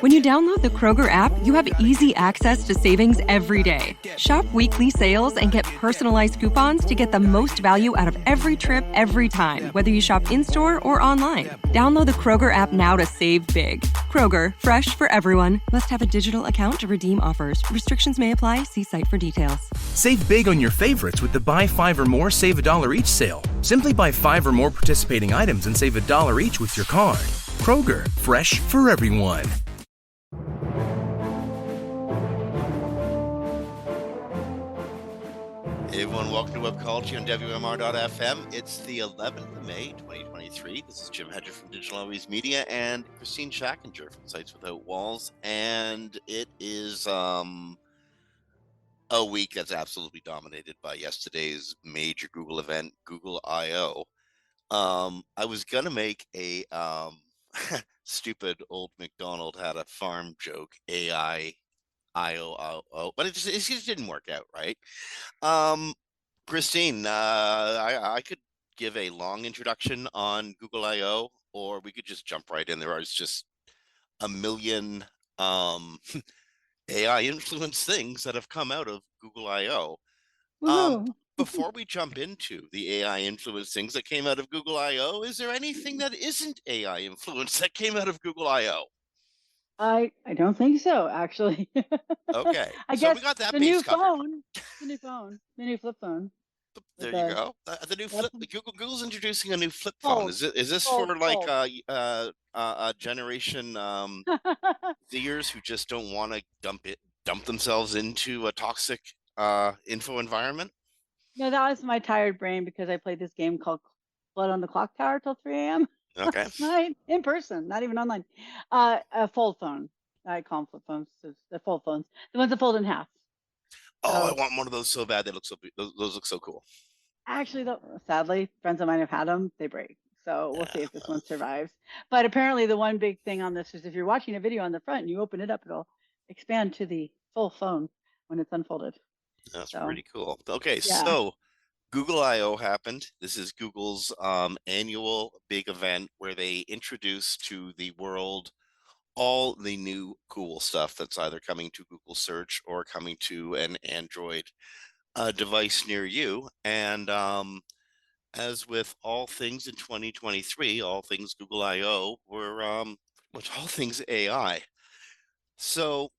When you download the Kroger app, you have easy access to savings every day. Shop weekly sales and get personalized coupons to get the most value out of every trip, every time, whether you shop in-store or online. Download the Kroger app now to save big. Kroger, fresh for everyone. Must have a digital account to redeem offers. Restrictions may apply. See site for details. Save big on your favorites with the Buy 5 or More, Save $1 each sale. Simply buy 5 or more participating items and save $1 each with your card. Kroger, fresh for everyone. Hey everyone, welcome to Webcology on WMR.fm. It's the 11th of May, 2023. This is Jim Hedger from Digital Always Media and Kristine Shachinger from Sites Without Walls. And it is a week that's absolutely dominated by yesterday's major Google event, Google I/O. I was going to make a stupid old McDonald had a farm joke, AI I-O, but it just didn't work out, right? Kristine, I could give a long introduction on Google I/O, or we could just jump right in. There is just a million AI influenced things that have come out of Google I/O. Before we jump into the AI influenced things that came out of Google I/O, is there anything that isn't AI influenced that came out of Google I/O? I don't think so, actually. Okay, I so guess we got that the base new covered. phone, the new flip phone. There you go. The new flip. Google's introducing a new flip phone. Is this Fold, for like a generation Zers who just don't want to dump themselves into a toxic info environment? No, that was my tired brain because I played this game called Blood on the Clock Tower till 3 a.m. Okay. Night in person, not even online. A fold phone. I call them flip phones. The fold phones, the ones that fold in half. Oh, I want one of those so bad. They look so. Those look so cool. Actually, though, sadly, friends of mine have had them. They break. So we'll see if this one survives. But apparently, the one big thing on this is if you're watching a video on the front and you open it up, it'll expand to the full phone when it's unfolded. That's pretty cool. Okay, yeah. so Google I/O happened. This is Google's annual big event where they introduce to the world all the new cool stuff that's either coming to Google search or coming to an Android device near you. And as with all things in 2023, all things Google I/O were all things AI. So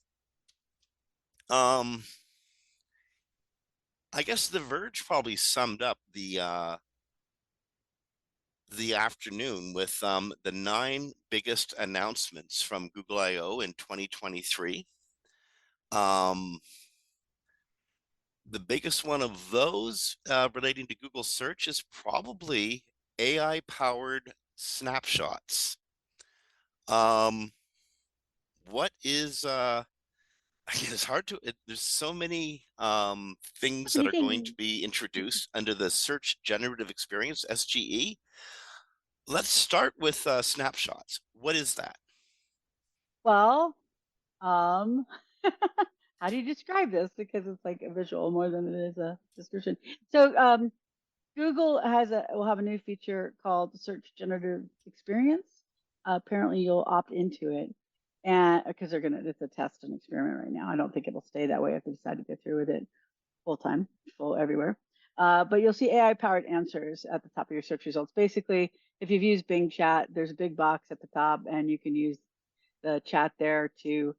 I guess The Verge probably summed up the afternoon with the 9 biggest announcements from Google I/O in 2023. The biggest one of those relating to Google search is probably AI-powered snapshots. What is it's hard to there's so many things that are going to be introduced under the search generative experience, SGE. Let's start with snapshots. What is that? Well, how do you describe this? Because it's like a visual more than it is a description. So Google will have a new feature called Search Generative Experience. Apparently, you'll opt into it, and because it's a test and experiment right now. I don't think it'll stay that way if they decide to go through with it full everywhere. But you'll see AI-powered answers at the top of your search results. Basically, if you've used Bing Chat, there's a big box at the top, and you can use the chat there to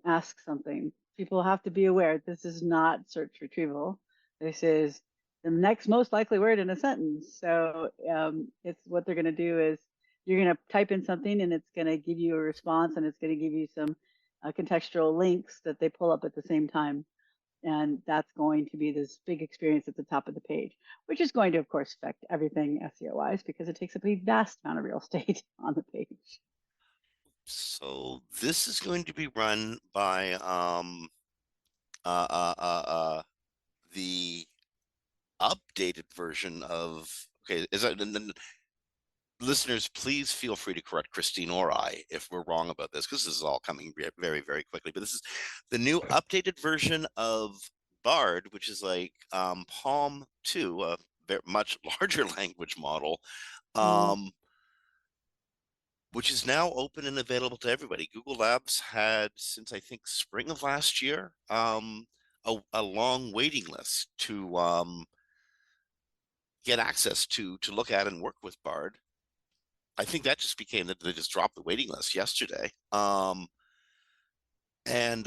ask something. People have to be aware this is not search retrieval. This is the next most likely word in a sentence. So it's what they're going to do is you're going to type in something and it's going to give you a response and it's going to give you some contextual links that they pull up at the same time. And that's going to be this big experience at the top of the page, which is going to, of course, affect everything SEO-wise because it takes up a vast amount of real estate on the page. So this is going to be run by the updated version of listeners, please feel free to correct Kristine or I if we're wrong about this, because this is all coming very, very quickly. But this is the new updated version of Bard, which is like Palm 2, a much larger language model, which is now open and available to everybody. Google Labs had, since I think spring of last year, a long waiting list to get access to look at and work with Bard. I think that just became that they just dropped the waiting list yesterday. And as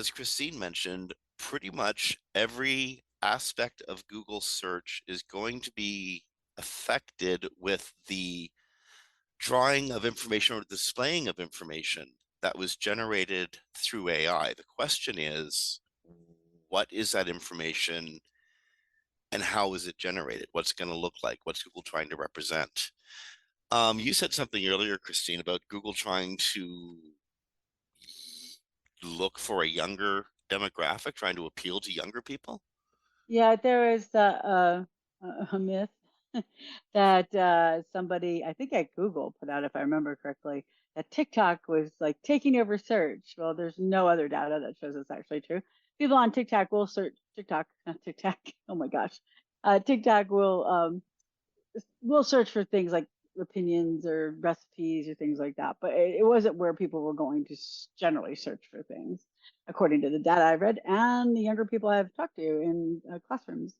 Kristine mentioned, pretty much every aspect of Google search is going to be affected with the drawing of information or displaying of information that was generated through AI. The question is, what is that information and how is it generated? What's it going to look like? What's Google trying to represent? You said something earlier, Kristine, about Google trying to look for a younger demographic, trying to appeal to younger people. Yeah, there is a myth that somebody, I think at Google, put out, if I remember correctly, that TikTok was like taking over search. Well, there's no other data that shows it's actually true. People on TikTok will search TikTok, not TikTok. Oh my gosh, TikTok will search for things like opinions or recipes or things like that, but it wasn't where people were going to generally search for things, according to the data I read and the younger people I've talked to in classrooms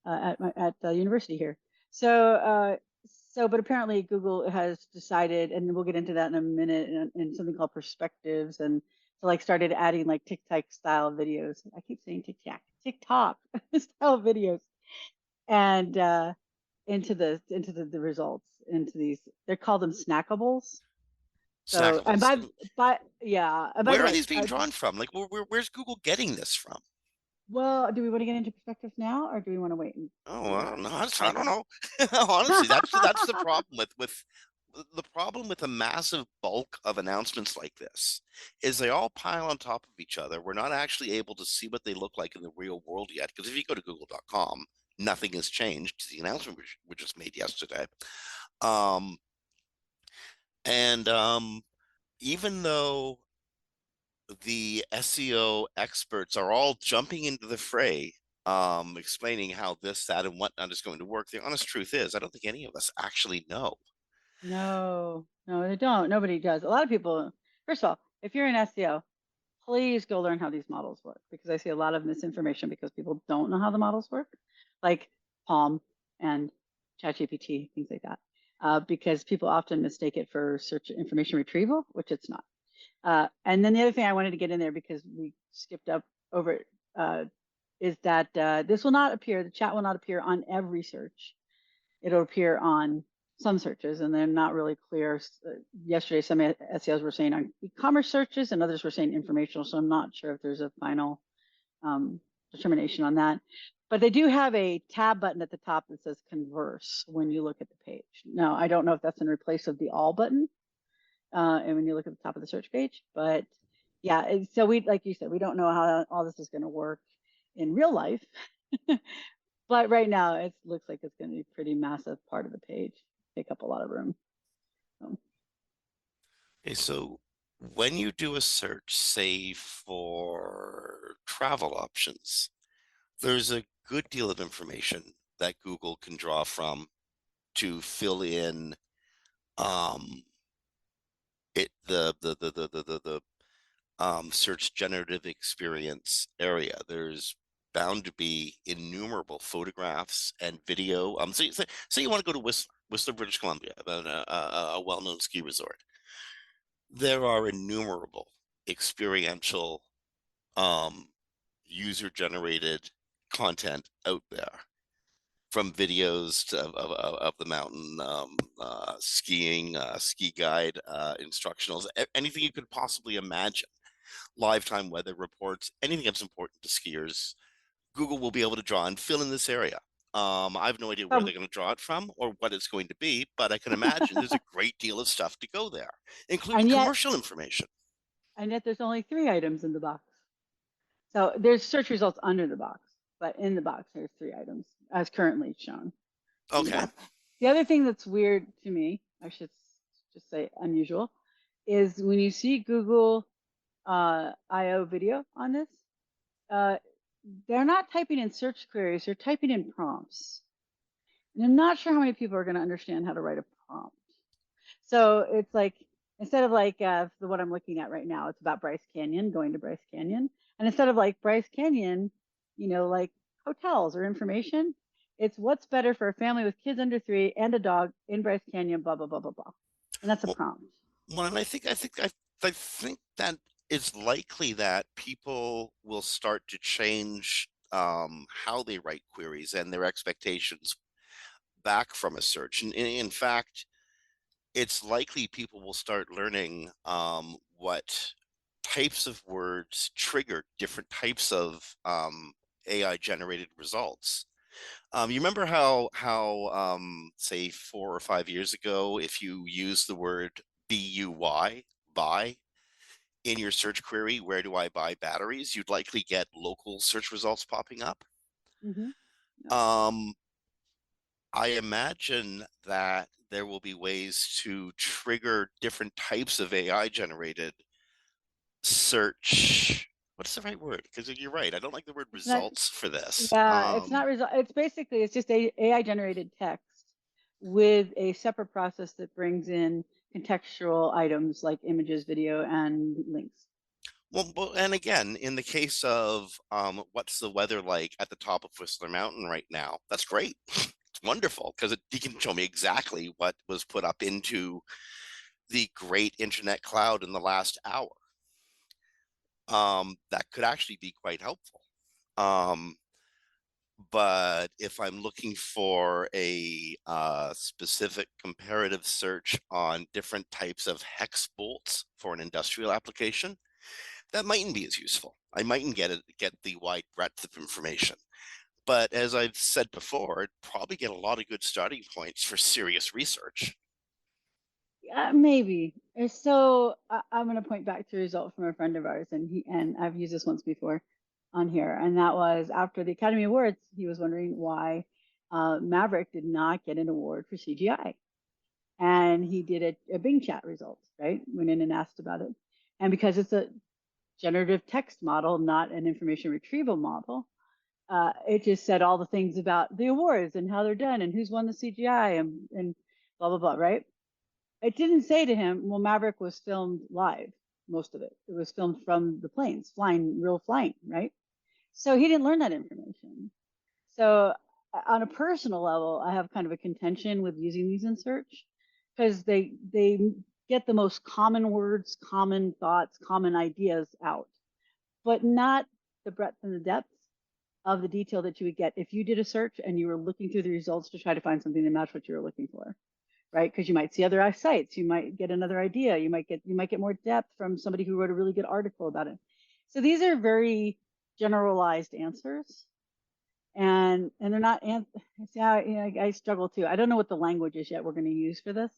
at the university here. But apparently Google has decided, and we'll get into that in a minute, in something called perspectives, and so like started adding like TikTok style videos. I keep saying TikTok style videos, and into the results, into these, they call them snackables. So, and Snackables. by Where the are way, these being drawn from? Like, where's Google getting this from? well, do we want to get into perspectives now, or do we want to wait and Oh, do I that? don't know. I don't know. Honestly, that's the problem with the problem with a massive bulk of announcements like this is they all pile on top of each other. We're not actually able to see what they look like in the real world yet. Because if you go to google.com, nothing has changed. The announcement was just made yesterday. Um, and even though the SEO experts are all jumping into the fray, explaining how this, that, and whatnot is going to work, the honest truth is, I don't think any of us actually know. No, no, they don't. Nobody does. A lot of people, first of all, if you're in SEO, please go learn how these models work, because I see a lot of misinformation because people don't know how the models work, like Palm and ChatGPT, things like that. Because people often mistake it for search information retrieval, which it's not. And then the other thing I wanted to get in there, because we skipped up over it, is that this will not appear, the chat will not appear on every search. It'll appear on some searches, and they're not really clear. Yesterday, some SEOs were saying on e-commerce searches, and others were saying informational. So I'm not sure if there's a final determination on that. But they do have a tab button at the top that says converse when you look at the page. Now, I don't know if that's in replace of the all button, and when you look at the top of the search page, but yeah, so we, like you said, we don't know how all this is going to work in real life. But right now, it looks like it's going to be a pretty massive part of the page, take up a lot of room. So. Okay, so when you do a search, say for travel options, there's a good deal of information that Google can draw from to fill in the search generative experience area. There's bound to be innumerable photographs and video. So say you want to go to Whistler, British Columbia, a well-known ski resort. There are innumerable experiential user-generated content out there, from videos of the mountain, skiing, ski guide, instructionals, anything you could possibly imagine, live time weather reports, anything that's important to skiers, Google will be able to draw and fill in this area. I have no idea where they're going to draw it from or what it's going to be, but I can imagine there's a great deal of stuff to go there, including and yet, commercial information. And yet there's only 3 items in the box. So there's search results under the box, but in the box there's 3 items as currently shown. Okay. The other thing that's weird to me, I should just say unusual, is when you see Google I/O video on this, they're not typing in search queries, they're typing in prompts. And I'm not sure how many people are going to understand how to write a prompt. So it's like, instead of like the one I'm looking at right now, it's about Bryce Canyon, going to Bryce Canyon. And instead of like Bryce Canyon, like hotels or information, it's what's better for a family with kids under 3 and a dog in Bryce Canyon, blah, blah, blah, blah, blah. And that's a Well, prompt. well, and I think that it's likely that people will start to change how they write queries and their expectations back from a search. And in fact, it's likely people will start learning what types of words trigger different types of AI generated results. You remember how say 4 or 5 years ago, if you use the word buy in your search query, where do I buy batteries, you'd likely get local search results popping up. Mm-hmm. Yep. I imagine that there will be ways to trigger different types of AI generated search. What's the right word? Because you're right, I don't like the word It's not, results for this. yeah, it's not result. It's basically, it's just AI generated text with a separate process that brings in contextual items like images, video, and links. Well, and again, in the case of what's the weather like at the top of Whistler Mountain right now, that's great. It's wonderful because you can show me exactly what was put up into the great internet cloud in the last hour. That could actually be quite helpful. But if I'm looking for a specific comparative search on different types of hex bolts for an industrial application, that mightn't be as useful. I mightn't get the wide breadth of information. But as I've said before, I'd probably get a lot of good starting points for serious research. Maybe. So I'm going to point back to a result from a friend of ours, and I've used this once before on here, and that was after the Academy Awards. He was wondering why Maverick did not get an award for CGI, and he did a Bing chat result, right? Went in and asked about it, and because it's a generative text model, not an information retrieval model, it just said all the things about the awards and how they're done and who's won the CGI and blah blah blah, right? It didn't say to him, well, Maverick was filmed live, most of it. It was filmed from the planes, real flying, right? So he didn't learn that information. So on a personal level, I have kind of a contention with using these in search because they get the most common words, common thoughts, common ideas out, but not the breadth and the depth of the detail that you would get if you did a search and you were looking through the results to try to find something to match what you were looking for, right? Because you might see other sites, you might get another idea, you might get more depth from somebody who wrote a really good article about it. So these are very generalized answers, and they're not. See, I struggle too. I don't know what the language is yet we're going to use for this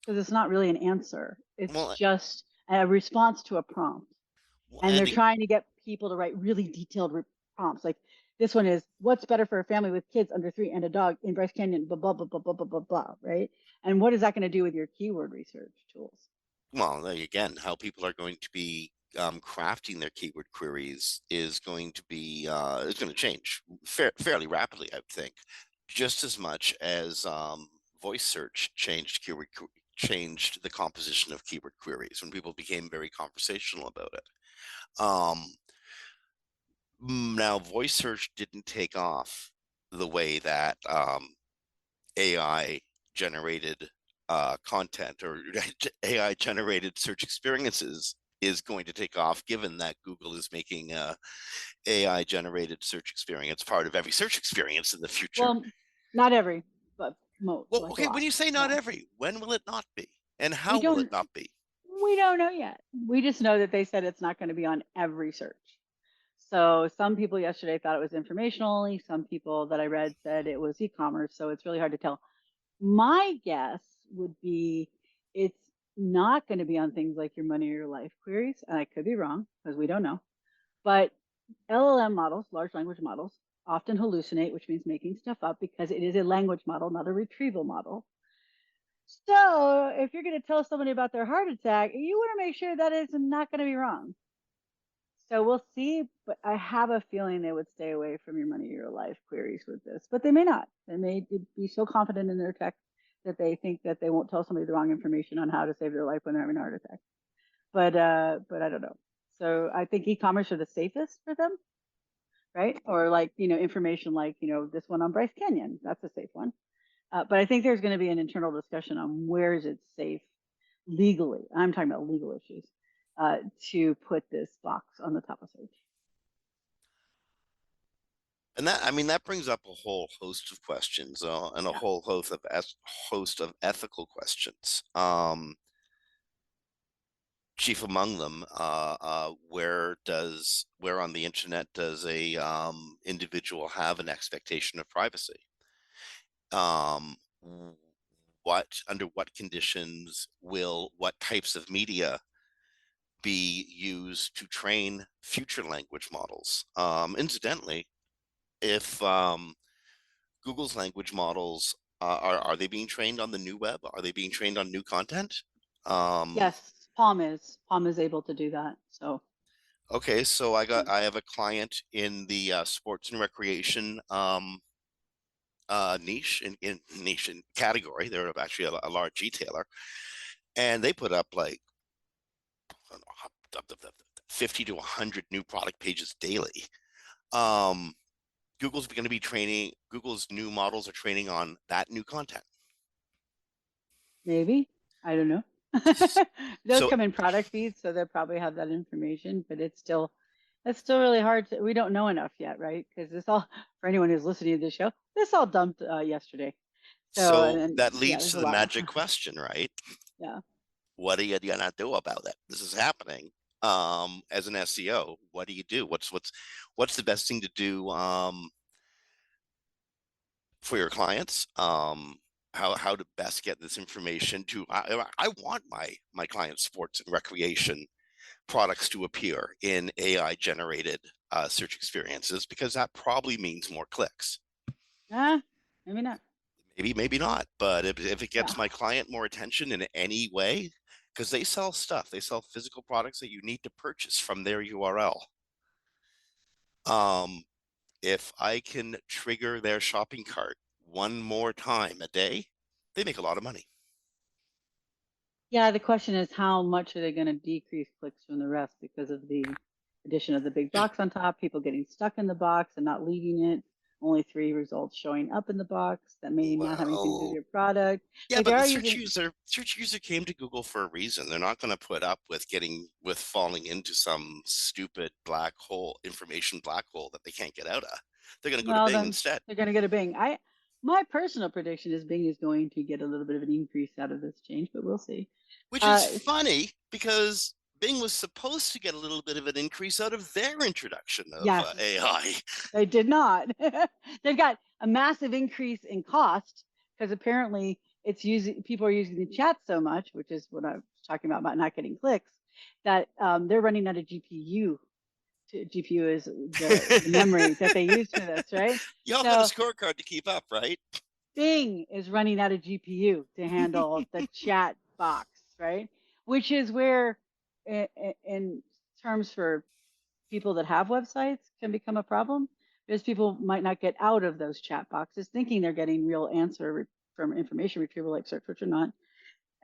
because it's not really an answer. It's Well, just a response to a prompt, and they're trying to get people to write really detailed prompts. Like this one is, what's better for a family with kids under 3 and a dog in Bryce Canyon, blah, blah, blah, blah, blah, blah, blah, blah, right? And what is that going to do with your keyword research tools? well, again, how people are going to be crafting their keyword queries is going to change fairly rapidly, I would think, just as much as voice search changed the composition of keyword queries when people became very conversational about it. Now, voice search didn't take off the way that AI generated content or AI generated search experiences is going to take off, given that Google is making AI generated search experience part of every search experience in the future. Well, not every, but most. Well, Like okay, when you say not every, when will it not be? And how will it not be? We don't know yet. We just know that they said it's not going to be on every search. So some people yesterday thought it was informational only. Some people that I read said it was e-commerce. So it's really hard to tell. My guess would be it's not going to be on things like your money or your life queries. And I could be wrong because we don't know. But LLM models, large language models, often hallucinate, which means making stuff up because it is a language model, not a retrieval model. So if you're going to tell somebody about their heart attack, you want to make sure that it's not going to be wrong. So we'll see, but I have a feeling they would stay away from your money or your life queries with this, but they may not. They may be so confident in their tech that they think that they won't tell somebody the wrong information on how to save their life when they're having a heart attack. But I don't know. So I think e-commerce are the safest for them, right? Or like, information like, this one on Bryce Canyon, that's a safe one. But I think there's going to be an internal discussion on where is it safe legally. I'm talking about legal issues to put this box on the top of search. And that brings up a whole host of questions and a whole host of ethical questions. Chief among them, where on the internet does a individual have an expectation of privacy? Under what conditions will what types of media be used to train future language models? Incidentally, if Google's language models are they being trained on the new web? Are they being trained on new content? Yes, Palm is able to do that. So okay, so I have a client in the sports and recreation niche in category. They're actually a large retailer, and they put up like I don't know, 50 to 100 new product pages daily. Google's going to be training. Google's new models are training on that new content. maybe, I don't know. Those come in product feeds, so they'll probably have that information, but it's still really hard to, we don't know enough yet, right? Because this all, for anyone who's listening to the show, this all dumped yesterday. So that leads to the magic question, right? Yeah. What are you gonna do about it? This is happening. As an SEO, what do you do? What's the best thing to do for your clients? How to best get this information to I want my clients' sports and recreation products to appear in AI generated search experiences, because that probably means more clicks. Maybe not. Maybe not, but if it gets my client more attention in any way, because they sell stuff, they sell physical products that you need to purchase from their URL. If I can trigger their shopping cart one more time a day, they make a lot of money. Yeah, the question is how much are they going to decrease clicks from the rest because of the addition of the big box on top, people getting stuck in the box and not leaving it, only 3 results showing up in the box that may not have anything to do with your product. Yeah, like, but the search user came to Google for a reason. They're not going to put up with falling into some stupid black hole, information black hole that they can't get out of. They're going to go to Bing instead. They're going to go to Bing. My personal prediction is Bing is going to get a little bit of an increase out of this change, but we'll see. Which is funny, because Bing was supposed to get a little bit of an increase out of their introduction of AI. They did not. They've got a massive increase in cost because apparently people are using the chat so much, which is what I was talking about not getting clicks, that they're running out of GPU. GPU is the memory that they use for this, right? You all got a scorecard to keep up, right? Bing is running out of GPU to handle the chat box, right? Which is where, in terms for people that have websites, can become a problem, because people might not get out of those chat boxes thinking they're getting real answer from information retrieval like search, which are not.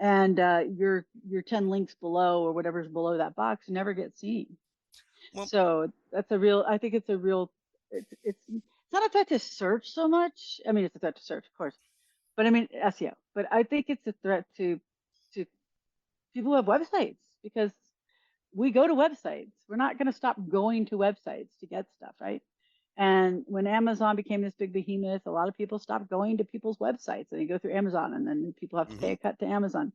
And your 10 links below or whatever's below that box never gets seen. Well, so that's I think it's a real, it's not a threat to search so much. I mean, it's a threat to search, of course, but I mean, SEO, but I think it's a threat to people who have websites, because we go to websites. We're not going to stop going to websites to get stuff, right? And when Amazon became this big behemoth, a lot of people stopped going to people's websites, and they go through Amazon, and then people have to pay a cut to Amazon.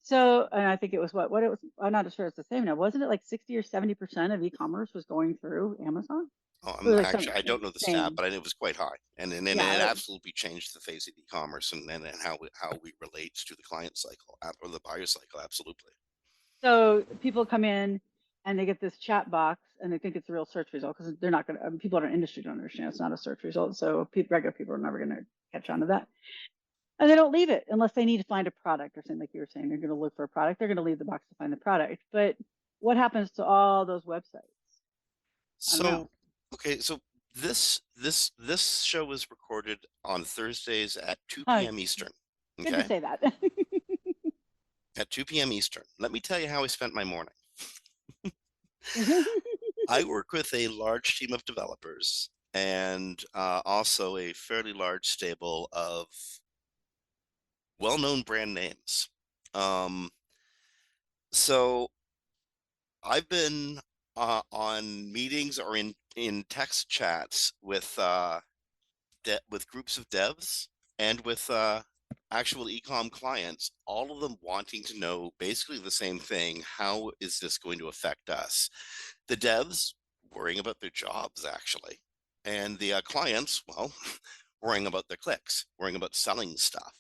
So, and I think it was what it was. I'm not sure it's the same now. Wasn't it like 60 or 70% of e-commerce was going through Amazon? Oh, actually, I don't know the stat, but I know it was quite high, and it absolutely changed the face of e-commerce and how we relate to the client cycle or the buyer cycle. Absolutely. So people come in and they get this chat box and they think it's a real search result, because they're not going to. People in our industry don't understand it's not a search result. So regular people are never going to catch on to that. And they don't leave it unless they need to find a product or something, like you were saying. They're going to look for a product. They're going to leave the box to find the product. But what happens to all those websites? So, okay, so this show was recorded on Thursdays at 2 p.m. Eastern. Good to Okay. say that. At 2 p.m. Eastern. Let me tell you how I spent my morning. I work with a large team of developers and also a fairly large stable of well-known brand names. Um, so I've been on meetings or in text chats with groups of devs and with actual ecom clients, all of them wanting to know basically the same thing. How is this going to affect us? The devs worrying about their jobs, actually. And the clients, well, worrying about their clicks, worrying about selling stuff.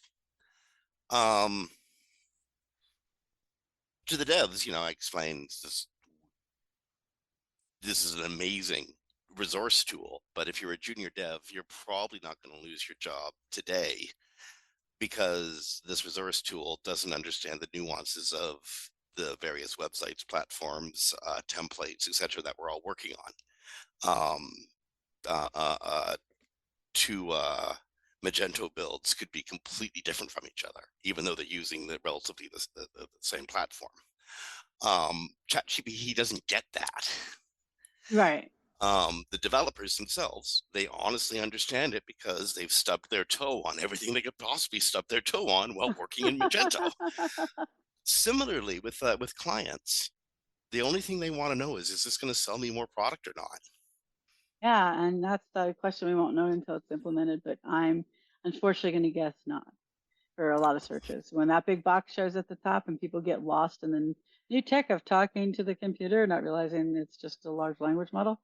Um, to the devs, I explained this is an amazing resource tool, but if you're a junior dev, you're probably not going to lose your job today because this resource tool doesn't understand the nuances of the various websites, platforms, templates, etc. that we're all working on. Two Magento builds could be completely different from each other, even though they're using relatively the same platform. ChatGPT doesn't get that. Right. The developers themselves, they honestly understand it because they've stubbed their toe on everything they could possibly stub their toe on while working in Magento. Similarly, with clients, the only thing they want to know is this going to sell me more product or not? Yeah, and that's the question we won't know until it's implemented, but I'm unfortunately going to guess not for a lot of searches. When that big box shows at the top and people get lost in the new tech of talking to the computer, not realizing it's just a large language model,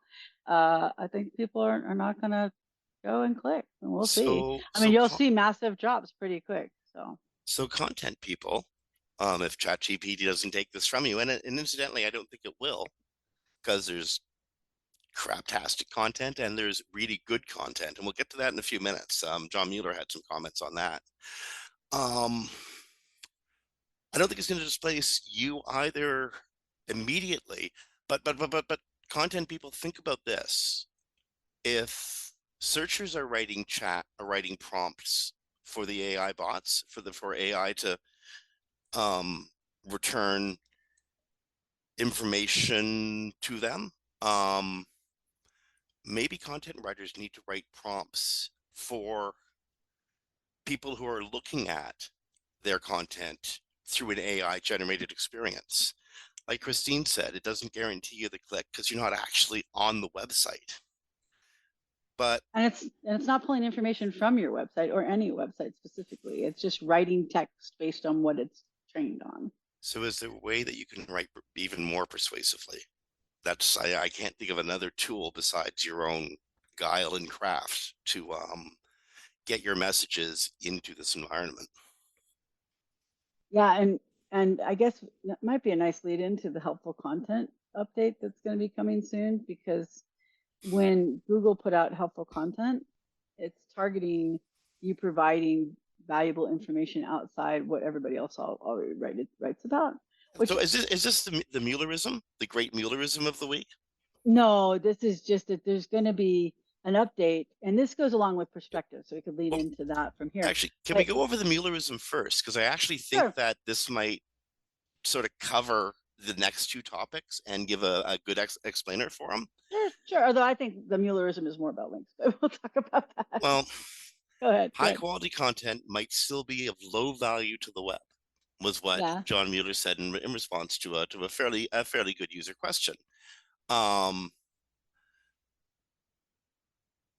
I think people are not going to go and click, and we'll see. So I mean, so you'll see massive drops pretty quick. so content people, if ChatGPT doesn't take this from you, and incidentally, I don't think it will, because there's craptastic content and there's really good content, and we'll get to that in a few minutes. John Mueller had some comments on that. I don't think it's going to displace you either immediately, but content people, think about this. If searchers are writing prompts for the AI bots, for AI to return information to them, maybe content writers need to write prompts for people who are looking at their content through an AI generated experience. Like Kristine said, it doesn't guarantee you the click because you're not actually on the website. But And it's not pulling information from your website or any website specifically. It's just writing text based on what it's trained on. so is there a way that you can write even more persuasively? I can't think of another tool besides your own guile and craft to get your messages into this environment. Yeah, and I guess that might be a nice lead into the helpful content update that's going to be coming soon, because when Google put out helpful content, it's targeting you providing valuable information outside what everybody else already writes about. Which, So is this the Muellerism, the great Muellerism of the week? no, this is just that there's going to be an update, and this goes along with perspective, so we could lead Well, into that from here. actually, can we go over the Muellerism first? Because I actually think Sure. that this might sort of cover the next two topics and give a good explainer for them. Sure. Although I think the Muellerism is more about links, but we'll talk about that. Well, Go ahead. high quality content might still be of low value to the web, was what Yeah. John Mueller said in response to a fairly good user question. Um,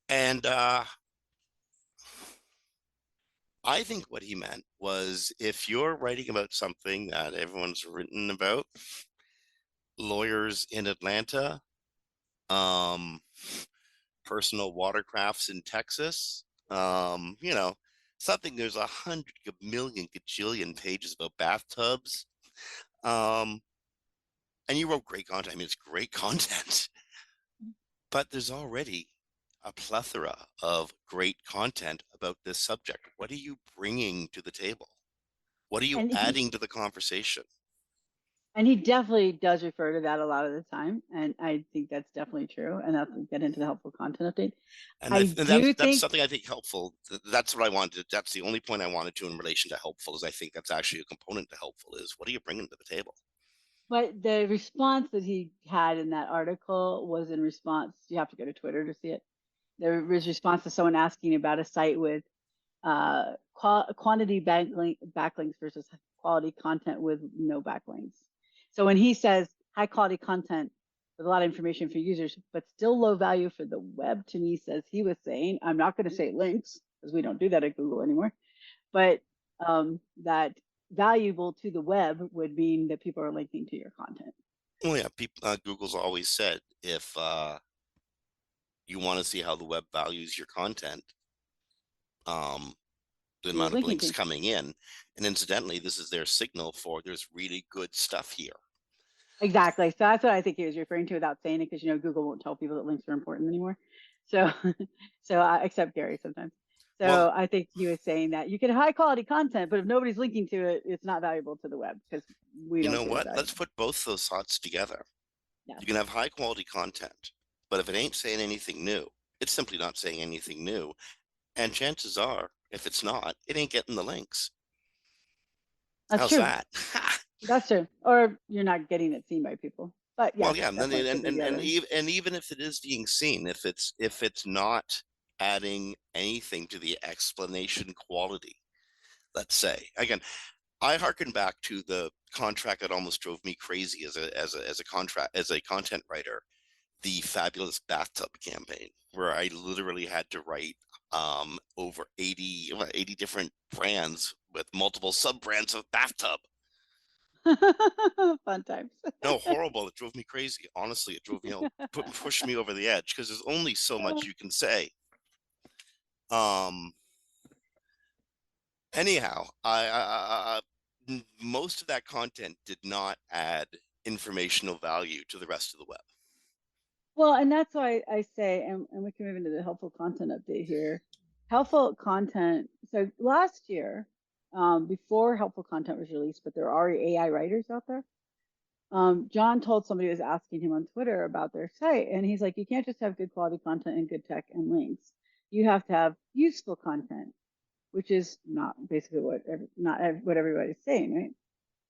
and I think what he meant was, if you're writing about something that everyone's written about, lawyers in Atlanta, personal watercrafts in Texas, something, there's 100 million gajillion pages about bathtubs. And you wrote great content. I mean, it's great content, but there's already a plethora of great content about this subject. What are you bringing to the table? What are you And adding to the conversation? And he definitely does refer to that a lot of the time, and I think that's definitely true. And I'll get into the helpful content update. And, I and do that's think, something I think helpful. That's what I wanted. That's the only point I wanted to in relation to helpful, is I think that's actually a component to helpful, is what are you bringing to the table? but the response that he had in that article was in response. You have to go to Twitter to see it. There was response to someone asking about a site with quantity backlinks versus quality content with no backlinks. So when he says high quality content with a lot of information for users, but still low value for the web, to me says he was saying, I'm not going to say links because we don't do that at Google anymore, but that valuable to the web would mean that people are linking to your content. Well, yeah, people, Google's always said, if you want to see how the web values your content, the Who you're amount of linking links to. coming in, and incidentally, this is their signal for there's really good stuff here. Exactly. So that's what I think he was referring to without saying it, because Google won't tell people that links are important anymore. So, except Gary sometimes. So Well, I think he was saying that you can have high quality content, but if nobody's linking to it, it's not valuable to the web because we you don't know see it as what? Let's valuable. put both those thoughts together. Yeah, You can have high quality content, but if it ain't saying anything new, it's simply not saying anything new. And chances are, if it's not, it ain't getting the links. that's How's true. that? That's true. Or you're not getting it seen by people. But yeah, Well, yeah, and then definitely could be the other. and even if it is being seen, if it's not adding anything to the explanation quality, let's say, again, I harken back to the contract that almost drove me crazy as a content writer, the Fabulous Bathtub campaign, where I literally had to write over 80 different brands with multiple sub brands of bathtub. Fun times. No, horrible. It drove me crazy. Honestly, it drove me out, pushed me over the edge, because there's only so much you can say. Um. Anyhow, most of that content did not add informational value to the rest of the web. Well, and that's why I say, and we can move into the helpful content update here. Helpful content. So last year, before helpful content was released, but there are already AI writers out there. John told somebody who was asking him on Twitter about their site, and he's like, you can't just have good quality content and good tech and links. You have to have useful content, which is not basically what everybody's saying, right?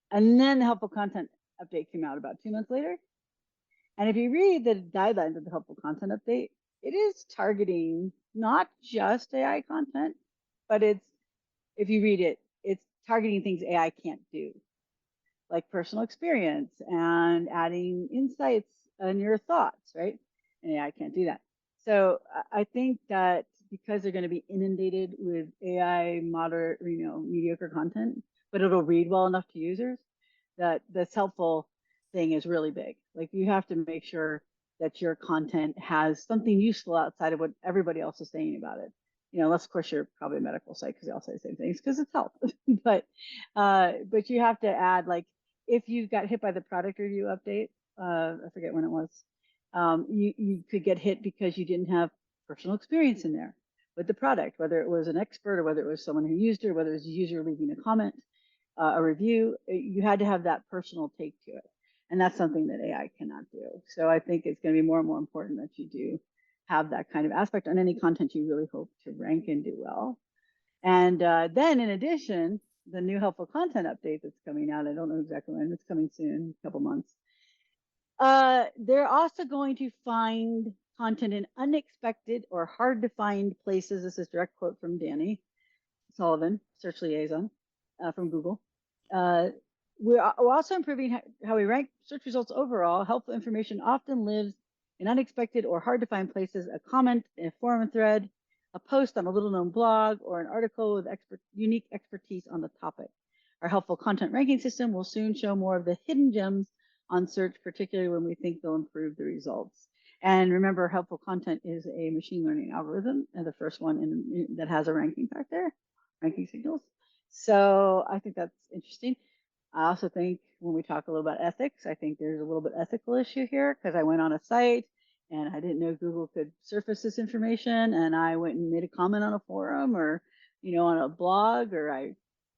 And then the helpful content update came out about 2 months later. And if you read the guidelines of the helpful content update, it is targeting not just AI content, but if you read it, it's targeting things AI can't do, like personal experience and adding insights on your thoughts, right? And AI can't do that. So I think that because they're going to be inundated with AI moderate, mediocre content, but it'll read well enough to users, that this helpful thing is really big. Like you have to make sure that your content has something useful outside of what everybody else is saying about it. Unless of course you're probably a medical site because they all say the same things because it's health. but you have to add, like, if you got hit by the product review update, I forget when it was, you could get hit because you didn't have personal experience in there with the product, whether it was an expert or whether it was someone who used it, or whether it was a user leaving a comment, a review. You had to have that personal take to it. And that's something that AI cannot do. So I think it's going to be more and more important that you do have that kind of aspect on any content you really hope to rank and do well. And then in addition, the new helpful content update that's coming out, I don't know exactly when, it's coming soon, a couple months. They're also going to find content in unexpected or hard to find places. This is a direct quote from Danny Sullivan, search liaison from Google. We're also improving how we rank search results overall. Helpful information often lives in unexpected or hard to find places: a comment in a forum thread, a post on a little known blog, or an article with unique expertise on the topic. Our helpful content ranking system will soon show more of the hidden gems on search, particularly when we think they'll improve the results. And remember, helpful content is a machine learning algorithm, and the first one that has a ranking factor, ranking signals. So I think that's interesting. I also think when we talk a little about ethics, I think there's a little bit ethical issue here, because I went on a site and I didn't know Google could surface this information, and I went and made a comment on a forum or on a blog, or I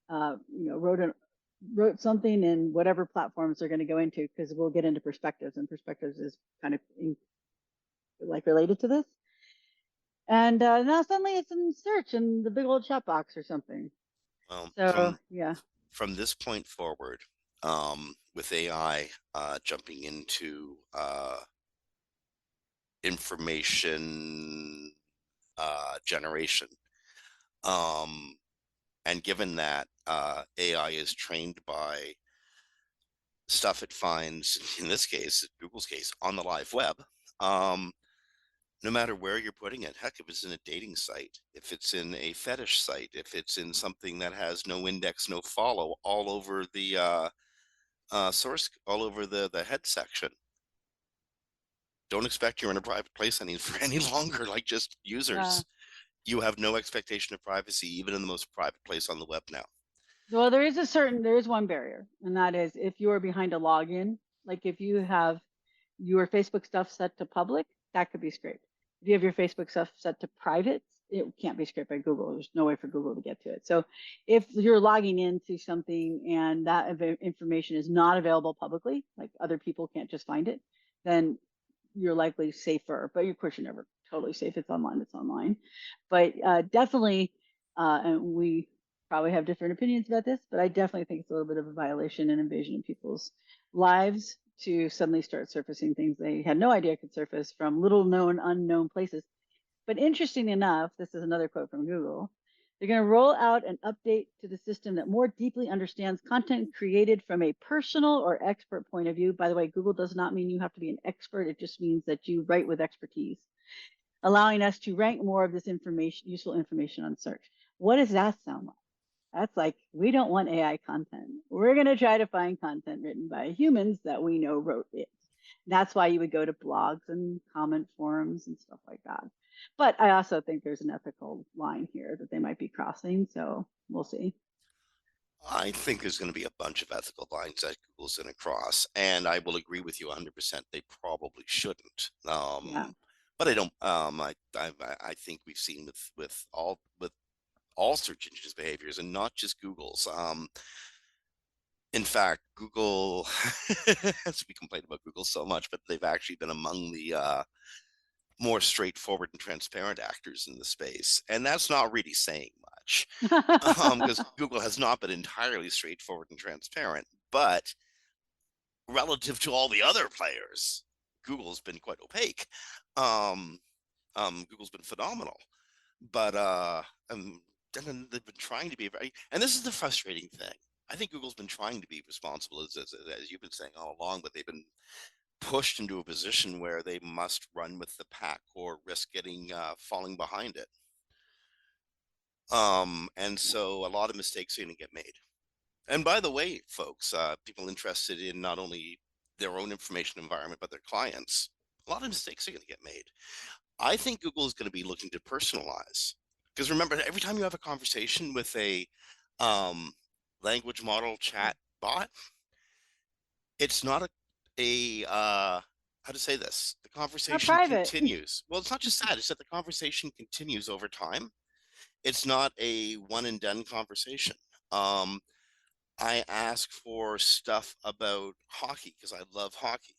wrote wrote something in whatever platforms they're going to go into, because we'll get into perspectives, and perspectives is kind of like related to this. And now suddenly it's in search in the big old chat box or something. So yeah. From this point forward, with AI jumping into information generation, and given that AI is trained by stuff it finds, in this case, Google's case, on the live web, no matter where you're putting it, heck, if it's in a dating site, if it's in a fetish site, if it's in something that has no index, no follow, all over the source, all over the head section, don't expect you're in a private place for any longer. Like, just users, you have no expectation of privacy, even in the most private place on the web now. Well, there is one barrier, and that is if you are behind a login, like if you have your Facebook stuff set to public, that could be scraped. If you have your Facebook stuff set to private, it can't be scraped by Google. There's no way for Google to get to it. So if you're logging into something and that information is not available publicly, like other people can't just find it, then you're likely safer. But of course, you're never totally safe. It's online, it's online. But definitely, and we probably have different opinions about this, but I definitely think it's a little bit of a violation and invasion of people's lives to suddenly start surfacing things they had no idea could surface from little known, unknown places. But interesting enough, this is another quote from Google. They're going to roll out an update to the system that more deeply understands content created from a personal or expert point of view. By the way, Google does not mean you have to be an expert. It just means that you write with expertise, allowing us to rank more of this information, useful information on search. What does that sound like? That's like, we don't want AI content. We're going to try to find content written by humans that we know wrote it. That's why you would go to blogs and comment forums and stuff like that. But I also think there's an ethical line here that they might be crossing. So we'll see. I think there's going to be a bunch of ethical lines that Google's going to cross, and I will agree with you 100%. They probably shouldn't. But I don't. I think we've seen with all search engines behaviors, and not just Google's. In fact, Google, as we complain about Google so much, but they've actually been among the more straightforward and transparent actors in the space. And that's not really saying much, because Google has not been entirely straightforward and transparent. But relative to all the other players, Google's been quite opaque. Google's been phenomenal. But they've been trying to be and this is the frustrating thing. I think Google's been trying to be responsible, as you've been saying all along, but they've been pushed into a position where they must run with the pack or risk getting falling behind it. And so a lot of mistakes are going to get made. And by the way, folks, people interested in not only their own information environment, but their clients, a lot of mistakes are going to get made. I think Google is going to be looking to personalize. Because remember, every time you have a conversation with a language model chat bot, it's not how to say this? The conversation continues. Well, it's not just that. It's that the conversation continues over time. It's not a one and done conversation. I ask for stuff about hockey because I love hockey.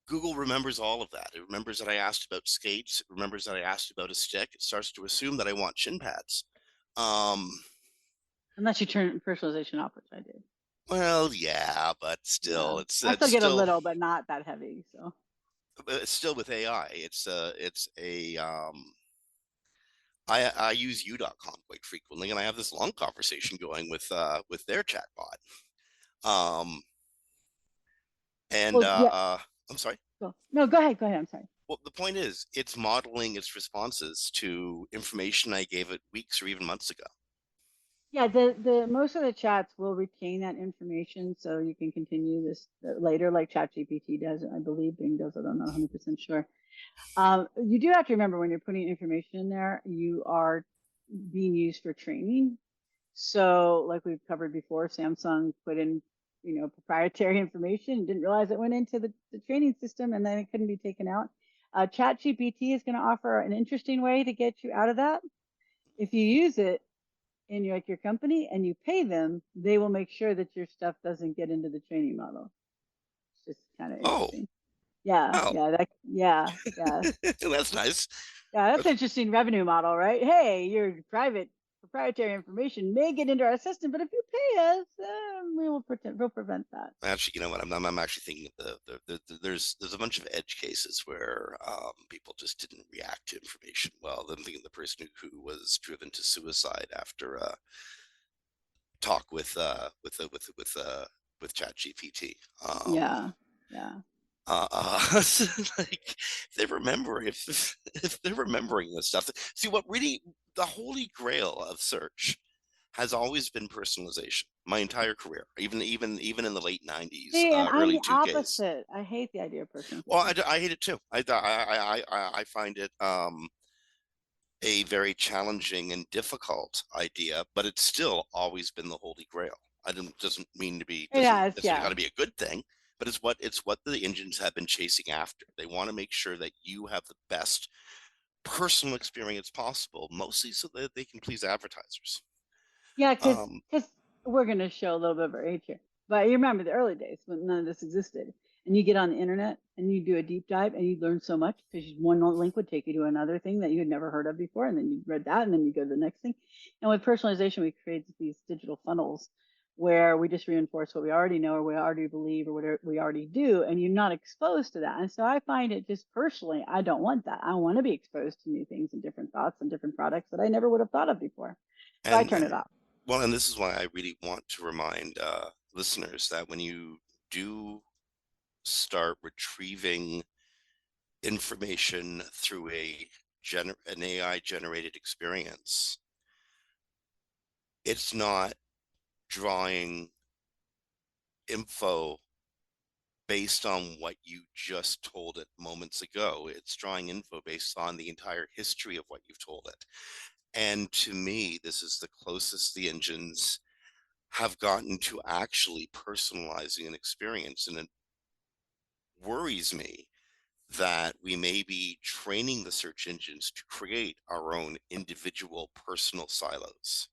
Google remembers all of that. It remembers that I asked about skates. It remembers that I asked about a stick. It starts to assume that I want shin pads. Unless you turn personalization off, which I did. Well, yeah, but still, I still get a little, but not that heavy. So it's still with AI. I use u.com quite frequently, and I have this long conversation going with their chatbot. I'm sorry. No, go ahead. I'm sorry. Well, the point is, it's modeling its responses to information I gave it weeks or even months ago. Yeah, the most of the chats will retain that information, so you can continue this later, like ChatGPT does. I believe Bing does it. I'm not 100% sure. You do have to remember when you're putting information in there, you are being used for training. So, like we've covered before, Samsung put in proprietary information, didn't realize it went into the training system, and then it couldn't be taken out. ChatGPT is going to offer an interesting way to get you out of that. If you use it in your company and you pay them, they will make sure that your stuff doesn't get into the training model. It's just kind of Oh, interesting. Yeah, wow. yeah. That's nice. Yeah, that's That's- an interesting revenue model, right? Hey, your private proprietary information may get into our system, but if you pay us, we'll prevent that. Actually, you know what? I'm actually thinking of there's a bunch of edge cases where people just didn't react to information well. I'm thinking the person who was driven to suicide after talk with ChatGPT. Yeah, yeah. Like if they're remembering this stuff. See, what really the holy grail of search has always been personalization. My entire career, even in the late '90s, See, and I'm early the 2Ks. opposite. I hate the idea of Well, personalization. I hate it too. I find it a very challenging and difficult idea, but it's still always been the holy grail. I don't doesn't mean to be doesn't Yeah, it's necessarily got yeah. to be a good thing, but it's what the engines have been chasing after. They want to make sure that you have the best personal experience possible, mostly so that they can please advertisers. Yeah, Um, because we're going to show a little bit of our age here. But you remember the early days when none of this existed. And you get on the internet and you do a deep dive and you learn so much because one link would take you to another thing that you had never heard of before. And then you read that and then you go to the next thing. And with personalization, we create these digital funnels where we just reinforce what we already know or we already believe or whatever we already do. And you're not exposed to that. And so I find it just personally, I don't want that. I want to be exposed to new things and different thoughts and different products that I never would have thought of before. So I turn and it off. well, and this is why I really want to remind listeners that when you do start retrieving information through an AI generated experience, it's not drawing info based on what you just told it moments ago. It's drawing info based on the entire history of what you've told it. And to me, this is the closest the engines have gotten to actually personalizing an experience. And it worries me that we may be training the search engines to create our own individual personal silos.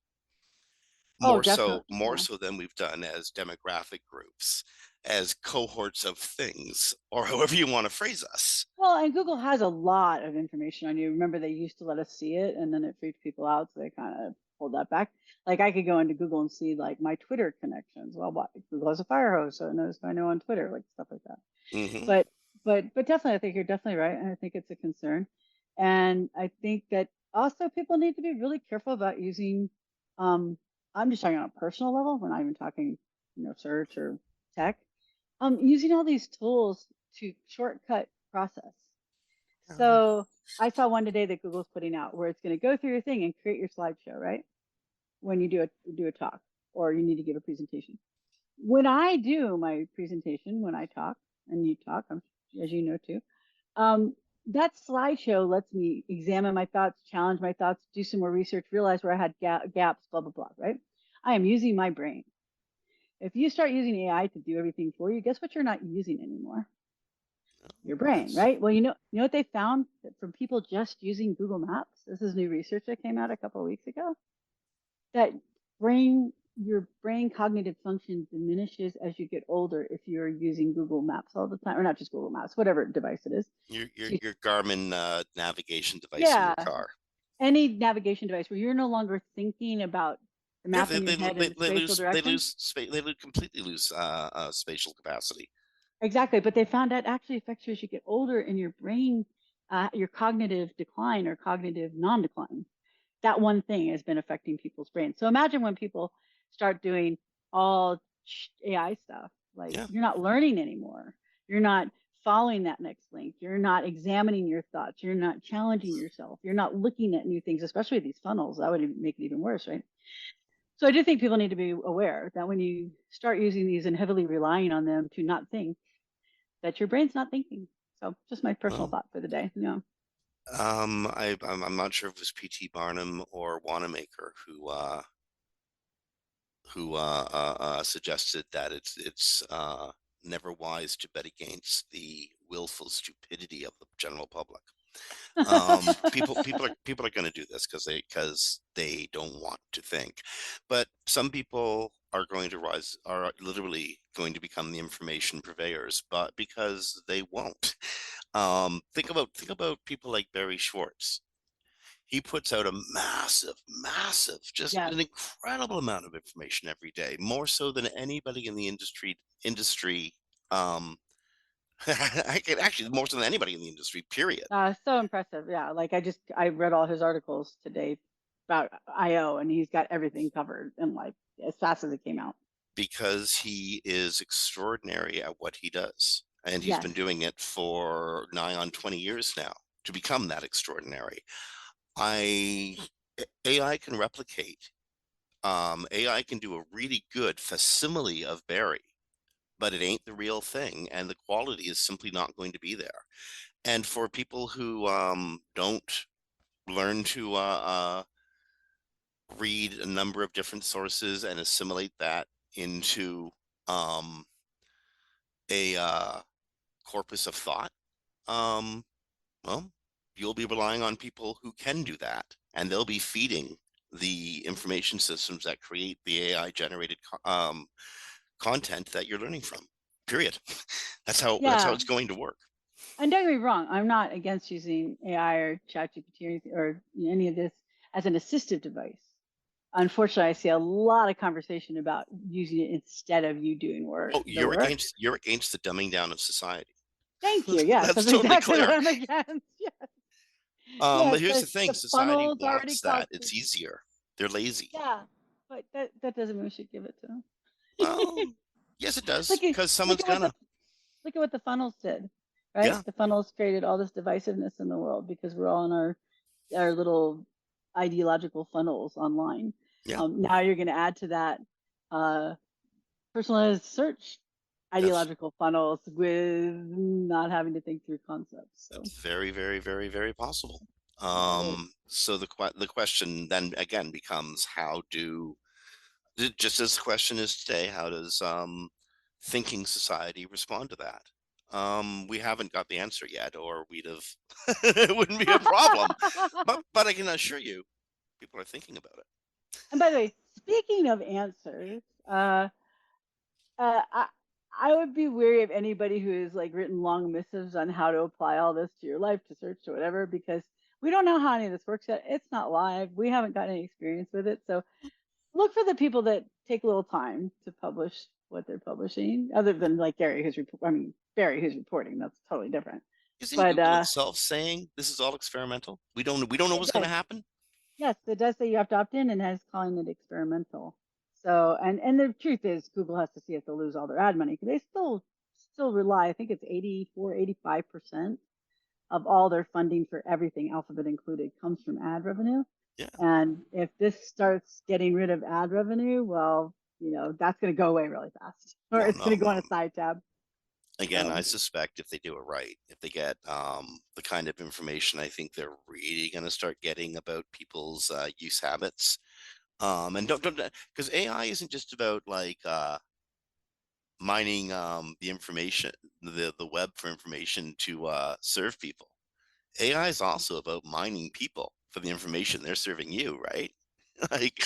Oh, definitely. More Yeah. so than we've done as demographic groups, as cohorts of things, or however you want to phrase us. Well, and Google has a lot of information on you. Remember, they used to let us see it, and then it freaked people out, so they kind of pulled that back. Like I could go into Google and see like my Twitter connections. Well, what Google has a fire hose, so it knows who I know on Twitter, like stuff like that. Hmm. But but definitely, I think you're definitely right, and I think it's a concern. And I think that also people need to be really careful about using. Um, I'm just talking on a personal level. We're not even talking, search or tech. Using all these tools to shortcut process. So I saw one today that Google's putting out where it's going to go through your thing and create your slideshow, right? When you do a talk or you need to give a presentation. When I do my presentation, when I talk and you talk, as you know too, um, that slideshow lets me examine my thoughts, challenge my thoughts, do some more research, realize where I had gaps, blah, blah, blah, right? I am using my brain. If you start using AI to do everything for you, guess what you're not using anymore? Your brain, That's right? Well, you know what they found that from people just using Google Maps. This is new research that came out a couple of weeks ago. That your brain cognitive function diminishes as you get older if you're using Google Maps all the time, or not just Google Maps, whatever device it is. So, your Garmin navigation device in yeah, your car. any navigation device where you're no longer thinking about the Yeah, map in your head and the spatial direction. completely lose spatial capacity. Exactly, but they found that actually affects you as you get older in your brain, your cognitive decline or cognitive non-decline. That one thing has been affecting people's brains. So imagine when people start doing all AI stuff, like Yeah, you're not learning anymore. You're not following that next link. You're not examining your thoughts. You're not challenging yourself. You're not looking at new things, especially these funnels. That would make it even worse, right? So I do think people need to be aware that when you start using these and heavily relying on them to not think, that your brain's not thinking. So just my personal well, thought for the day. Yeah. I'm not sure if it was P.T. Barnum or Wanamaker who suggested that it's never wise to bet against the willful stupidity of the general public. People are going to do this because they don't want to think, but some people are going to are literally going to become the information purveyors, but because they won't. Think about people like Barry Schwartz. He puts out a massive, just Yes. an incredible amount of information every day, more so than anybody in the industry. Um, I can actually more so than anybody in the industry, period. So impressive. Yeah. Like I read all his articles today about IO, and he's got everything covered and like as fast as it came out. Because he is extraordinary at what he does. And he's Yes. been doing it for nigh on 20 years now to become that extraordinary. I AI can replicate. AI can do a really good facsimile of Barry, but it ain't the real thing, and the quality is simply not going to be there. And for people who don't learn to read a number of different sources and assimilate that into um, a corpus of thought, um, well, you'll be relying on people who can do that, and they'll be feeding the information systems that create the AI generated content that you're learning from. Period. That's how Yeah. it's going to work. And don't get me wrong, I'm not against using AI or ChatGPT or any of this as an assistive device. Unfortunately, I see a lot of conversation about using it instead of you doing Oh, the work. you're against the dumbing down of society. Thank you. Yes, That's that's totally exactly what clear. I'm against. Yes. But Yes, here's the thing: the society funnels already wants that. cost. It's easier. They're lazy. Yeah, but that doesn't mean we should give it to them. Well, yes, it does, Look at because look someone's at what gonna. the funnels did, right? Yeah, The funnels created all this divisiveness in the world because we're all in our little ideological funnels online. yeah. Now you're going to add to that uh, personalized search That's ideological funnels with not having to think through concepts. So that's very, very, very, very possible. yeah, it is. So the question then again becomes how do just as the question is today, how does thinking society respond to that? We haven't got the answer yet, or we'd have it wouldn't be a problem. But I can assure you, people are thinking about it. And by the way, speaking of answers, uh, I, I would be wary of anybody who has like written long missives on how to apply all this to your life, to search, to whatever, because we don't know how any of this works yet. It's not live. We haven't got any experience with it. So look for the people that take a little time to publish what they're publishing, other than like Barry who's reporting. That's totally different. Isn't But Google itself saying this is all experimental? We don't know it what's going does. to happen. Yes, it does say you have to opt in, and it's calling it experimental. So, and the truth is, Google has to see if they'll lose all their ad money because they still rely. I think it's 85% of all their funding for everything, Alphabet included, comes from ad revenue. Yeah. And if this starts getting rid of ad revenue, well, that's going to go away really fast, or Well, it's going no, to go on no. a side tab. Again, I So, suspect if they do it right, if they get the kind of information I think they're really going to start getting about people's use habits, and don't because AI isn't just about like mining the information, the web for information to serve people. AI is also about mining people for the information they're serving you, right? Like,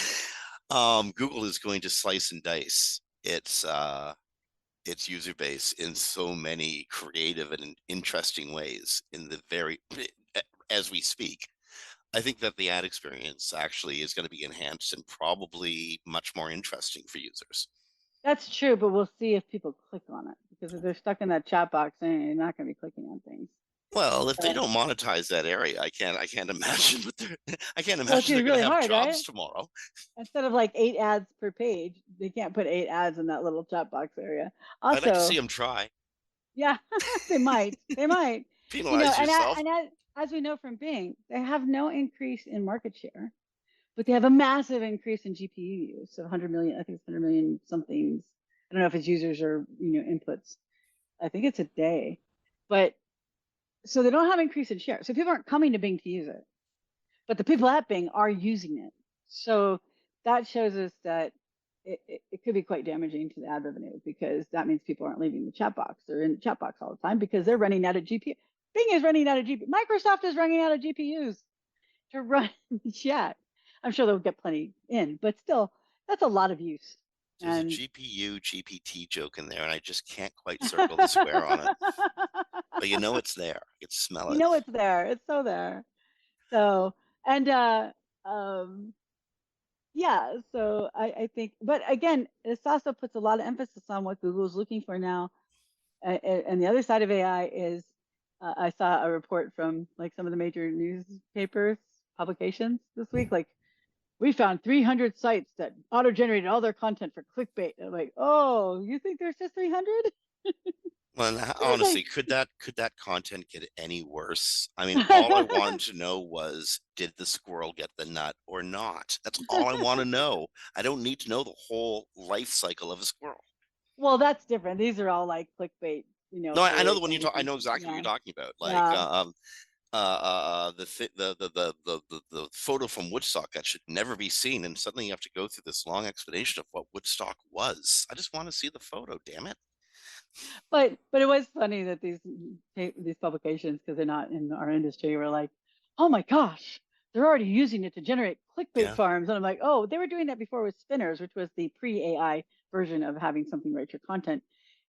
Google is going to slice and dice its user base in so many creative and interesting ways in the very as we speak. I think that the ad experience actually is going to be enhanced and probably much more interesting for users. that's true, but we'll see if people click on it because if they're stuck in that chat box, they're not going to be clicking on things. Well, if they But, don't monetize that area, I can't imagine I can't well, it's imagine gonna they're be going really to have hard, jobs right? tomorrow. Instead of like 8 ads per page, they can't put 8 ads in that little chat box area. I'd like to see Also, them try. yeah, they might, they might, Penalize yourself. as we know from Bing, they have no increase in market share, but they have a massive increase in GPU use. So 100 million, I think it's 100 million somethings. I don't know if it's users or inputs. I think it's a day, but so they don't have increase in share. So people aren't coming to Bing to use it, but the people at Bing are using it. So that shows us that it could be quite damaging to the ad revenue because that means people aren't leaving the chat box. They're in the chat box all the time because they're running out of GPU. Bing is running out of GPU. Microsoft is running out of GPUs to run chat. I'm sure they'll get plenty in, but still, that's a lot of use. There's a GPU GPT joke in there, and I just can't quite circle the square on it. But you know it's there. You can smell it. You know it's there. It's so there. So, and yeah, so I think, but again, this also puts a lot of emphasis on what Google's looking for now. And the other side of AI is, I saw a report from like some of the major newspapers publications this week, like we found 300 sites that auto-generated all their content for clickbait. And I'm like, oh, you think there's just 300? Well, honestly, could that content get any worse? I mean, all I wanted to know was, did the squirrel get the nut or not? That's all I want to know. I don't need to know the whole life cycle of a squirrel. Well, that's different. These are all like clickbait, No, I know the one you talk. I know exactly what you're talking about. Like, the photo from Woodstock that should never be seen, and suddenly you have to go through this long explanation of what Woodstock was. I just want to see the photo. Damn it. But it was funny that these publications, because they're not in our industry, were like, oh my gosh, they're already using it to generate clickbait farms. And I'm like, oh, they were doing that before with Spinners, which was the pre-AI version of having something write your content.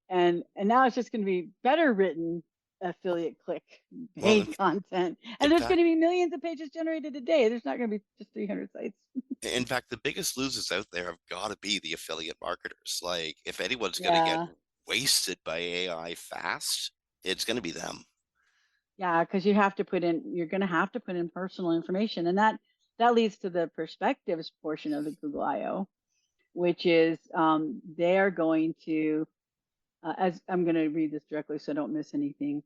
And now it's just going to be better written affiliate click paid content. And there's going to be millions of pages generated a day. There's not going to be just 300 sites. In fact, the biggest losers out there have got to be the affiliate marketers. Like, if anyone's going to get wasted by AI fast, it's going to be them. Yeah, because you're going to have to put in personal information. And that leads to the perspectives portion of the Google I/O, which is they are going to, as I'm going to read this directly so I don't miss anything.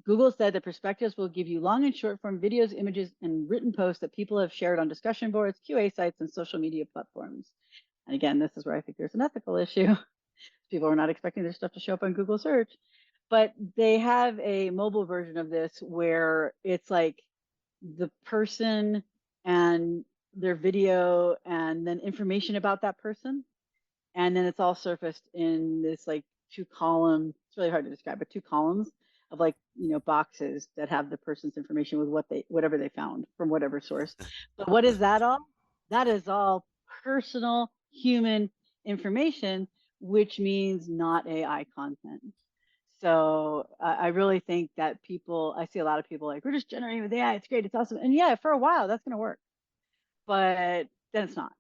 Google said the perspectives will give you long and short form videos, images, and written posts that people have shared on discussion boards, QA sites, and social media platforms. And again, this is where I think there's an ethical issue. People are not expecting their stuff to show up on Google search, but they have a mobile version of this where it's like the person and their video and then information about that person. And then it's all surfaced in this like 2-column, it's really hard to describe, but 2 columns of like, boxes that have the person's information with whatever they found from whatever source. But what is that all? That is all personal human information, which means not AI content. So I really think that I see a lot of people like, we're just generating with AI, it's great, it's awesome. And yeah, for a while that's going to work, but then it's not,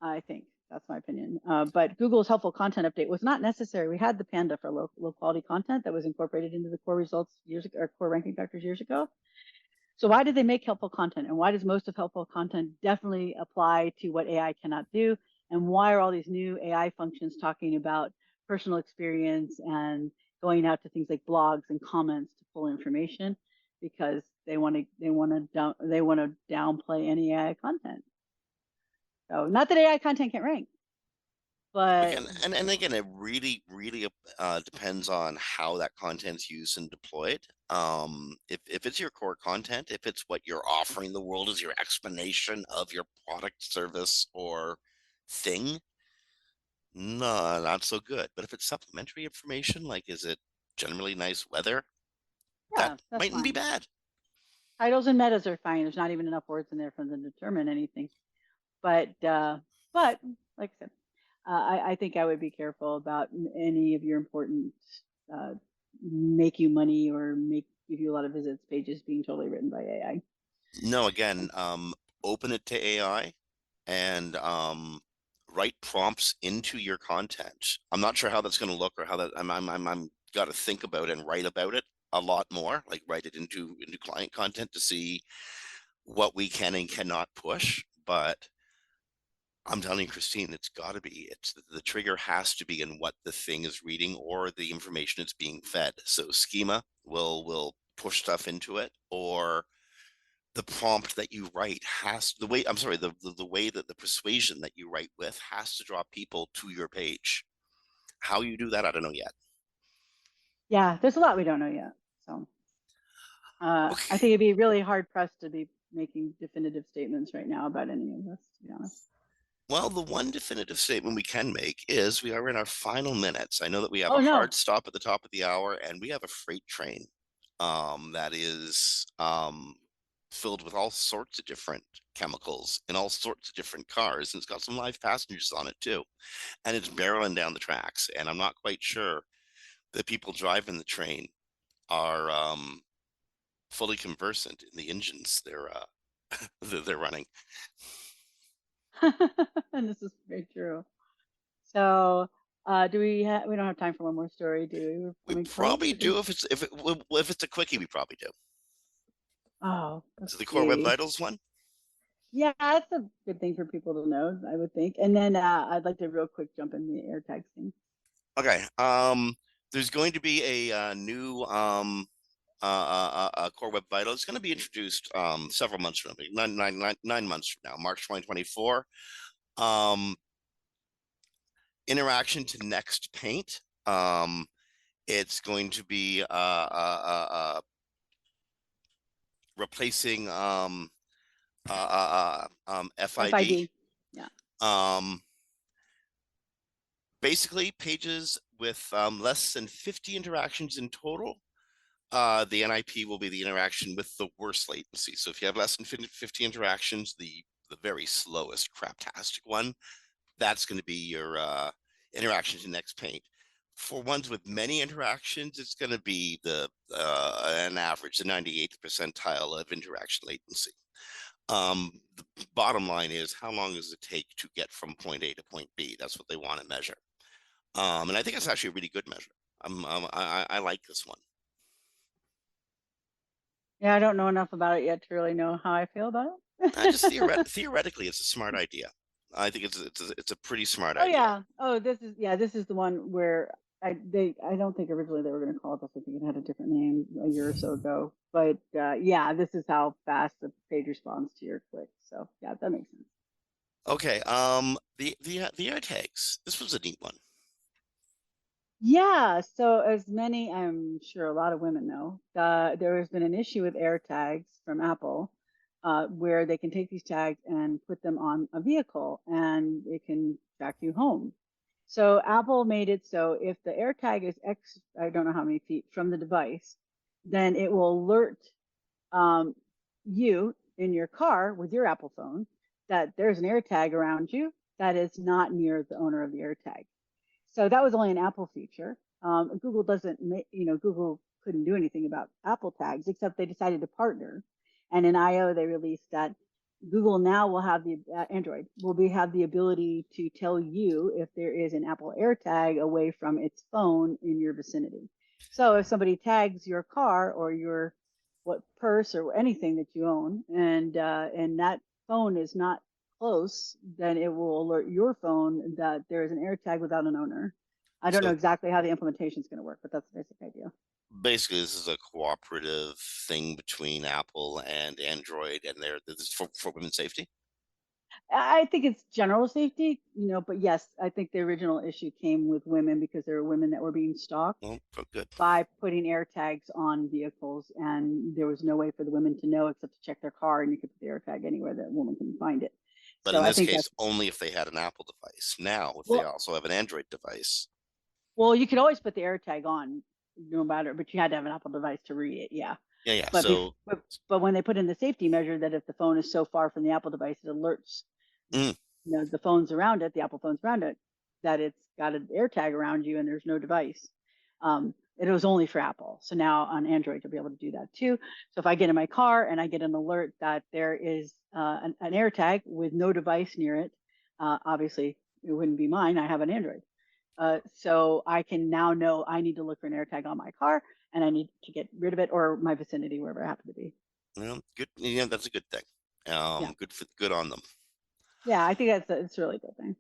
I think. That's my opinion. But Google's helpful content update was not necessary. We had the Panda for low quality content that was incorporated into the core results years ago, or core ranking factors years ago. So why did they make helpful content? And why does most of helpful content definitely apply to what AI cannot do? And why are all these new AI functions talking about personal experience and going out to things like blogs and comments to pull information? Because they want to downplay any AI content. So not that AI content can't rank, but again, it really depends on how that content's used and deployed. If it's your core content, if it's what you're offering the world as your explanation of your product, service, or thing, no, not so good. But if it's supplementary information, like, is it generally nice weather? Yeah, that mightn't be bad. Titles and metas are fine. There's not even enough words in there for them to determine anything. But like I said, I think I would be careful about any of your important make you money or give you a lot of visits pages being totally written by AI. No, again, open it to AI and write prompts into your content. I'm not sure how that's going to look, or how that I'm got to think about and write about it a lot more, like write it into client content to see what we can and cannot push. But I'm telling you, Kristine, it's got to be. The trigger has to be in what the thing is reading or the information it's being fed. So schema will push stuff into it, or the prompt that you write the way that the persuasion that you write with has to draw people to your page. How you do that, I don't know yet. Yeah, there's a lot we don't know yet. So I think it'd be really hard pressed to be making definitive statements right now about any of this, to be honest. Well, the one definitive statement we can make is we are in our final minutes. I know that we have Oh a no. hard stop at the top of the hour, and we have a freight train that is filled with all sorts of different chemicals in all sorts of different cars, and it's got some live passengers on it too. And it's barreling down the tracks, and I'm not quite sure the people driving the train are fully conversant in the engines they're running. And this is very true. So, do we don't have time for one more story, do we? We're We coming close. probably do if it's a quickie, we probably do. Oh, Is let's it the Core Web see. Vitals one? Yeah, that's a good thing for people to know, I would think. And then I'd like to real quick jump in the AirTag thing. Okay. There's going to be a new Core Web Vital. It's going to be introduced several months from now, 9 months from now, March 2024. Interaction to Next Paint. It's going to be replacing FID. FID. Yeah. Basically, pages with less than 50 interactions in total. The NIP will be the interaction with the worst latency. So if you have less than 50 interactions, the very slowest craptastic one, that's going to be your interaction to Next Paint. For ones with many interactions, it's going to be an average, the 98th percentile of interaction latency. The bottom line is, how long does it take to get from point A to point B? That's what they want to measure. And I think it's actually a really good measure. I like this one. Yeah, I don't know enough about it yet to really know how I feel about it. Just theoretically, it's a smart idea. I think it's a pretty smart Oh idea. yeah. Oh, this is the one where I don't think originally they were going to call it this. I think it had a different name a year or so ago. But yeah, this is how fast the page responds to your click. So yeah, that makes sense. Okay. The AirTags. This was a neat one. Yeah, so as many, I'm sure a lot of women know, there has been an issue with AirTags from Apple, where they can take these tags and put them on a vehicle and it can track you home. So Apple made it so if the AirTag is I don't know how many feet from the device, then it will alert you in your car with your Apple phone that there's an AirTag around you that is not near the owner of the AirTag. So that was only an Apple feature. Google doesn't, Google couldn't do anything about Apple tags except they decided to partner. And in I/O they released that Google now will have Android will have the ability to tell you if there is an Apple AirTag away from its phone in your vicinity. So if somebody tags your car or your purse or anything that you own, and that phone is not close, then it will alert your phone that there is an AirTag without an owner. I don't know So exactly how the implementation is going to work, but that's the basic idea. basically, this is a cooperative thing between Apple and Android, and this is for women's safety. I think it's general safety, but yes, I think the original issue came with women because there were women that were being stalked Well, good. by putting AirTags on vehicles, and there was no way for the women to know except to check their car, and you could put the AirTag anywhere that woman couldn't find it. But So in I this think case, that's only if they had an Apple device. Now, if they well, also have an Android device. well, you could always put the AirTag on no matter, but you had to have an Apple device to read it. Yeah. Yeah. But, So, but when they put in the safety measure that if the phone is so far from the Apple device, it alerts the phones around it, the Apple phones around it, that it's got an AirTag around you and there's no device. It was only for Apple. So now on Android, you'll be able to do that too. So if I get in my car and I get an alert that there is an AirTag with no device near it, obviously it wouldn't be mine. I have an Android. So I can now know I need to look for an AirTag on my car and I need to get rid of it or my vicinity, wherever I happen to be. good. Yeah, that's a good thing. Yeah. Good on them. Yeah, I think it's a really good thing.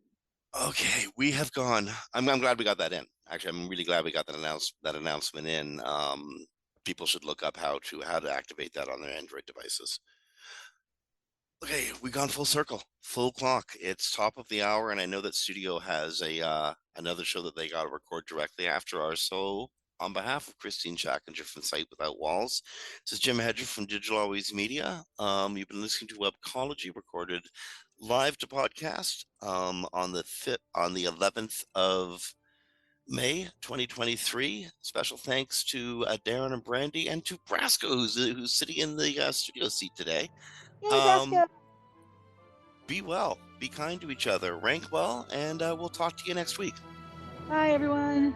Okay, we have gone. I'm glad we got that in. Actually, I'm really glad we got that announcement in. People should look up how to activate that on their Android devices. Okay, we've gone full circle, full clock. It's top of the hour, and I know that Studio has another show that they got to record directly after ours. So, on behalf of Kristine Shachinger from Site Without Walls, this is Jim Hedger from Digital Always Media. You've been listening to Webcology, recorded live to podcast on the 11th of May 2023. Special thanks to Darren and Brandy, and to Brasco, who's sitting in the studio seat today. Yay, Brasco. Be well, be kind to each other, rank well, and we'll talk to you next week. Bye, everyone.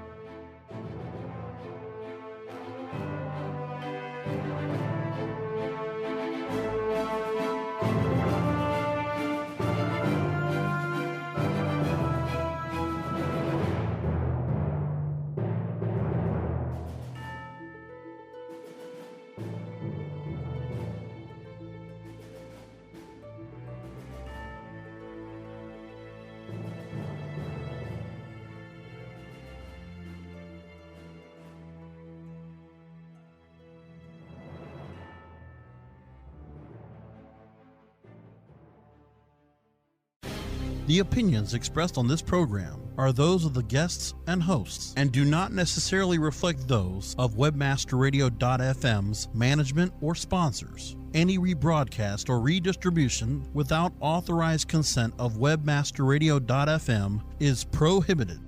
The opinions expressed on this program are those of the guests and hosts and do not necessarily reflect those of webmasterradio.fm's management or sponsors. Any rebroadcast or redistribution without authorized consent of webmasterradio.fm is prohibited.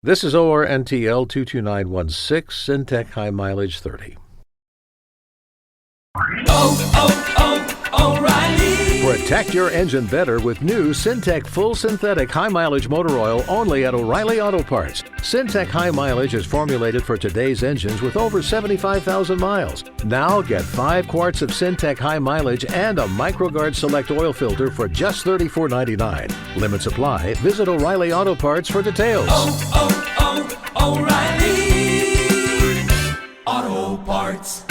This is ORNTL 22916, Syntec High Mileage 30. O'Reilly. Protect your engine better with new Syntec Full Synthetic High Mileage Motor Oil only at O'Reilly Auto Parts. Syntec High Mileage is formulated for today's engines with over 75,000 miles. Now get 5 quarts of Syntec High Mileage and a MicroGuard Select oil filter for just $34.99. Limits apply. Visit O'Reilly Auto Parts for details. O'Reilly Auto Parts.